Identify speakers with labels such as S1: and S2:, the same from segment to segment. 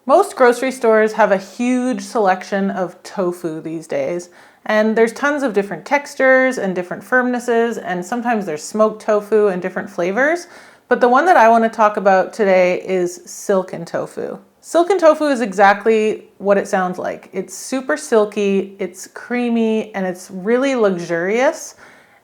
S1: Most grocery stores have a huge selection of tofu these days, and there's tons of different textures and different firmnesses, and sometimes there's smoked tofu and different flavors. But the one that I want to talk about today is silken tofu. Silken tofu is exactly what it sounds like. It's super silky, it's creamy, and it's really luxurious.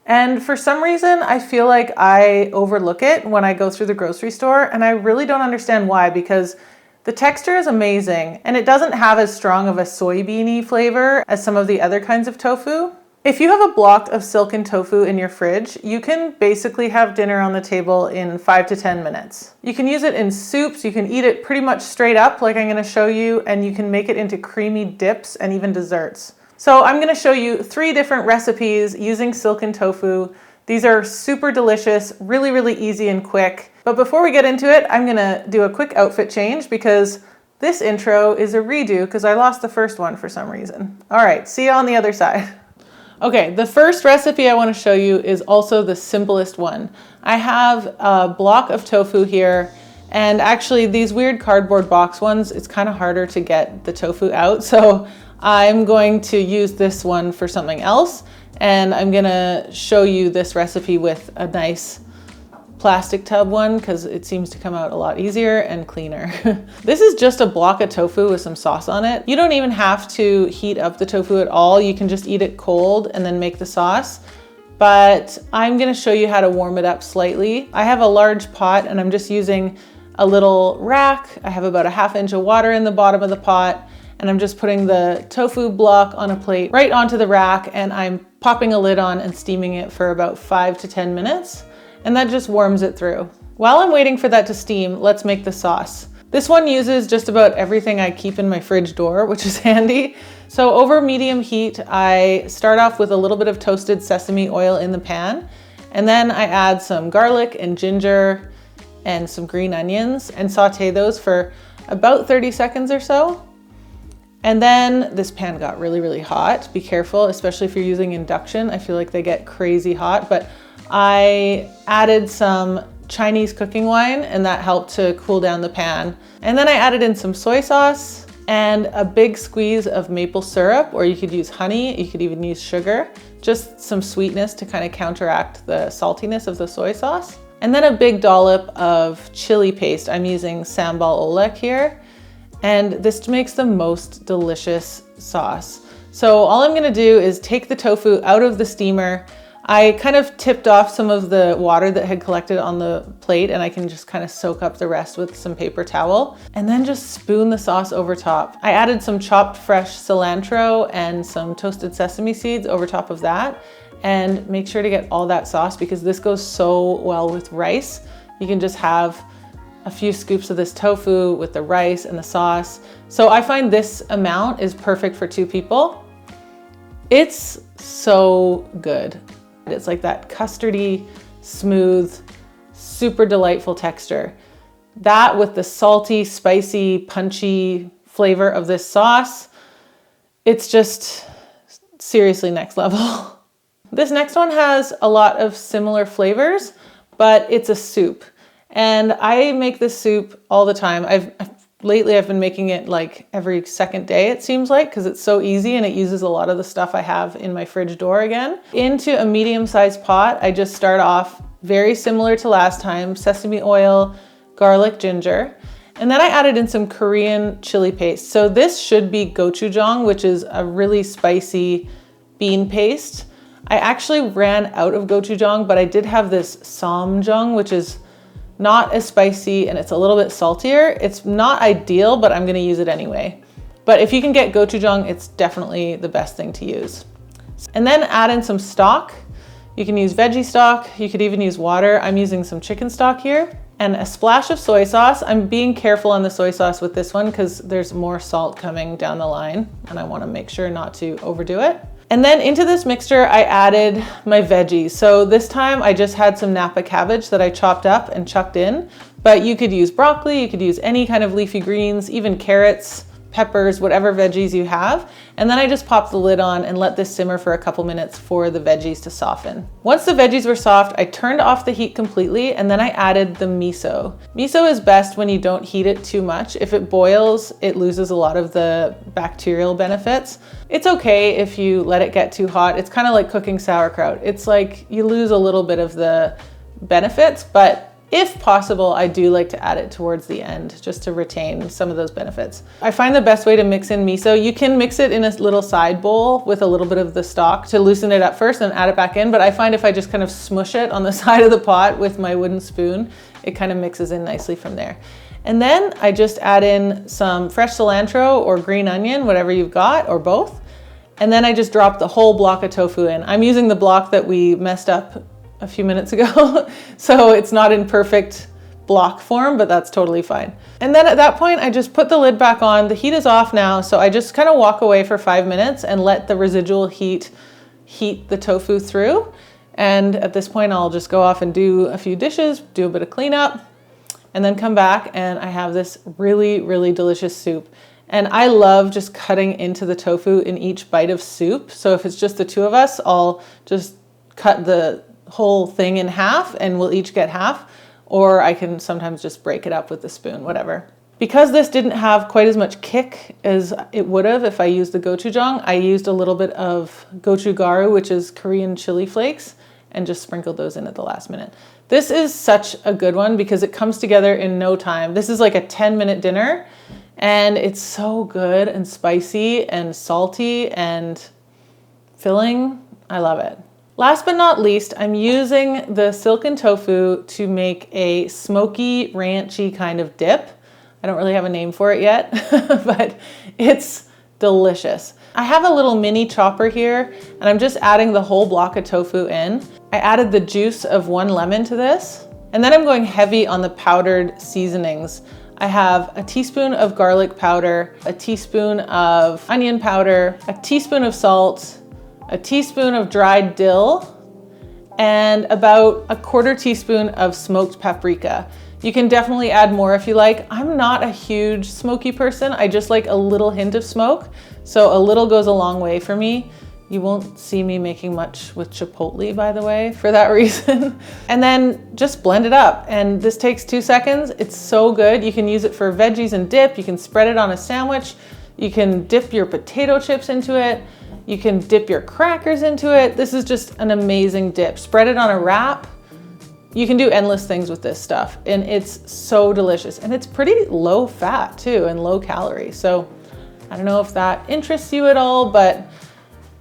S1: And for some reason, I feel like I overlook it when I go through the grocery store, and I really don't understand why, because the texture is amazing, and it doesn't have as strong of a soybeany flavor as some of the other kinds of tofu. If you have a block of silken tofu in your fridge, you can basically have dinner on the table in 5 to 10 minutes. You can use it in soups, you can eat it pretty much straight up like I'm going to show you, and you can make it into creamy dips and even desserts. So I'm going to show you 3 different recipes using silken tofu. These are super delicious, really, really easy and quick. But before we get into it, I'm gonna do a quick outfit change because this intro is a redo because I lost the first one for some reason. All right, see you on the other side. Okay, the first recipe I wanna show you is also the simplest one. I have a block of tofu here, and actually these weird cardboard box ones, it's kind of harder to get the tofu out. So I'm going to use this one for something else. And I'm gonna show you this recipe with a nice plastic tub one because it seems to come out a lot easier and cleaner. This is just a block of tofu with some sauce on it. You don't even have to heat up the tofu at all. You can just eat it cold and then make the sauce. But I'm gonna show you how to warm it up slightly. I have a large pot and I'm just using a little rack. I have about a ½ inch of water in the bottom of the pot, and I'm just putting the tofu block on a plate right onto the rack, and I'm popping a lid on and steaming it for about 5 to 10 minutes, and that just warms it through. While I'm waiting for that to steam, let's make the sauce. This one uses just about everything I keep in my fridge door, which is handy. So over medium heat, I start off with a little bit of toasted sesame oil in the pan, and then I add some garlic and ginger and some green onions and saute those for about 30 seconds or so. And then this pan got really, really hot. Be careful, especially if you're using induction. I feel like they get crazy hot, but I added some Chinese cooking wine and that helped to cool down the pan. And then I added in some soy sauce and a big squeeze of maple syrup, or you could use honey, you could even use sugar, just some sweetness to kind of counteract the saltiness of the soy sauce. And then a big dollop of chili paste. I'm using sambal oelek here. And this makes the most delicious sauce. So all I'm gonna do is take the tofu out of the steamer. I kind of tipped off some of the water that had collected on the plate, and I can just kind of soak up the rest with some paper towel and then just spoon the sauce over top. I added some chopped fresh cilantro and some toasted sesame seeds over top of that, and make sure to get all that sauce because this goes so well with rice. You can just have a few scoops of this tofu with the rice and the sauce. So I find this amount is perfect for 2 people. It's so good. It's like that custardy, smooth, super delightful texture. That with the salty, spicy, punchy flavor of this sauce, it's just seriously next level. This next one has a lot of similar flavors, but it's a soup. And I make this soup all the time. Lately I've been making it like every second day, it seems like, because it's so easy and it uses a lot of the stuff I have in my fridge door again. Into a medium-sized pot, I just start off very similar to last time, sesame oil, garlic, ginger, and then I added in some Korean chili paste. So this should be gochujang, which is a really spicy bean paste. I actually ran out of gochujang, but I did have this samjang, which is not as spicy and it's a little bit saltier. It's not ideal, but I'm gonna use it anyway. But if you can get gochujang, it's definitely the best thing to use. And then add in some stock. You can use veggie stock, you could even use water. I'm using some chicken stock here. And a splash of soy sauce. I'm being careful on the soy sauce with this one because there's more salt coming down the line and I wanna make sure not to overdo it. And then into this mixture, I added my veggies. So this time I just had some Napa cabbage that I chopped up and chucked in, but you could use broccoli, you could use any kind of leafy greens, even carrots, peppers, whatever veggies you have. And then I just pop the lid on and let this simmer for a couple minutes for the veggies to soften. Once the veggies were soft, I turned off the heat completely and then I added the miso. Miso is best when you don't heat it too much. If it boils, it loses a lot of the bacterial benefits. It's okay if you let it get too hot. It's kind of like cooking sauerkraut. It's like you lose a little bit of the benefits, but if possible, I do like to add it towards the end just to retain some of those benefits. I find the best way to mix in miso, you can mix it in a little side bowl with a little bit of the stock to loosen it up first and add it back in. But I find if I just kind of smush it on the side of the pot with my wooden spoon, it kind of mixes in nicely from there. And then I just add in some fresh cilantro or green onion, whatever you've got, or both. And then I just drop the whole block of tofu in. I'm using the block that we messed up a few minutes ago. So it's not in perfect block form, but that's totally fine. And then at that point, I just put the lid back on. The heat is off now. So I just kind of walk away for 5 minutes and let the residual heat the tofu through. And at this point, I'll just go off and do a few dishes, do a bit of cleanup, and then come back and I have this really, really delicious soup. And I love just cutting into the tofu in each bite of soup. So if it's just the two of us, I'll just cut the whole thing in half and we'll each get half, or I can sometimes just break it up with the spoon, whatever. Because this didn't have quite as much kick as it would have if I used the gochujang, I used a little bit of gochugaru, which is Korean chili flakes, and just sprinkled those in at the last minute. This is such a good one because it comes together in no time. This is like a 10-minute dinner and it's so good and spicy and salty and filling. I love it. Last but not least, I'm using the silken tofu to make a smoky, ranchy kind of dip. I don't really have a name for it yet, but it's delicious. I have a little mini chopper here, and I'm just adding the whole block of tofu in. I added the juice of 1 lemon to this, and then I'm going heavy on the powdered seasonings. I have a teaspoon of garlic powder, a teaspoon of onion powder, a teaspoon of salt, a teaspoon of dried dill, and about a 1/4 teaspoon of smoked paprika. You can definitely add more if you like. I'm not a huge smoky person. I just like a little hint of smoke. So a little goes a long way for me. You won't see me making much with chipotle, by the way, for that reason. And then just blend it up. And this takes 2 seconds. It's so good. You can use it for veggies and dip. You can spread it on a sandwich. You can dip your potato chips into it. You can dip your crackers into it. This is just an amazing dip. Spread it on a wrap. You can do endless things with this stuff and it's so delicious. And it's pretty low fat too and low calorie. So I don't know if that interests you at all, but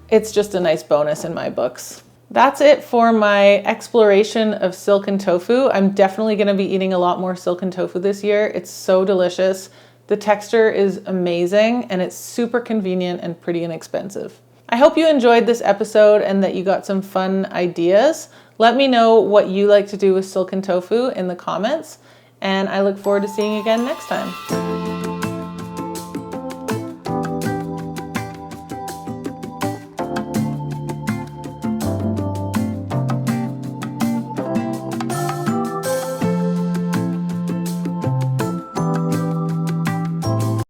S1: it's just a nice bonus in my books. That's it for my exploration of silken tofu. I'm definitely gonna be eating a lot more silken tofu this year. It's so delicious. The texture is amazing and it's super convenient and pretty inexpensive. I hope you enjoyed this episode and that you got some fun ideas. Let me know what you like to do with silken tofu in the comments, and I look forward to seeing you again next time.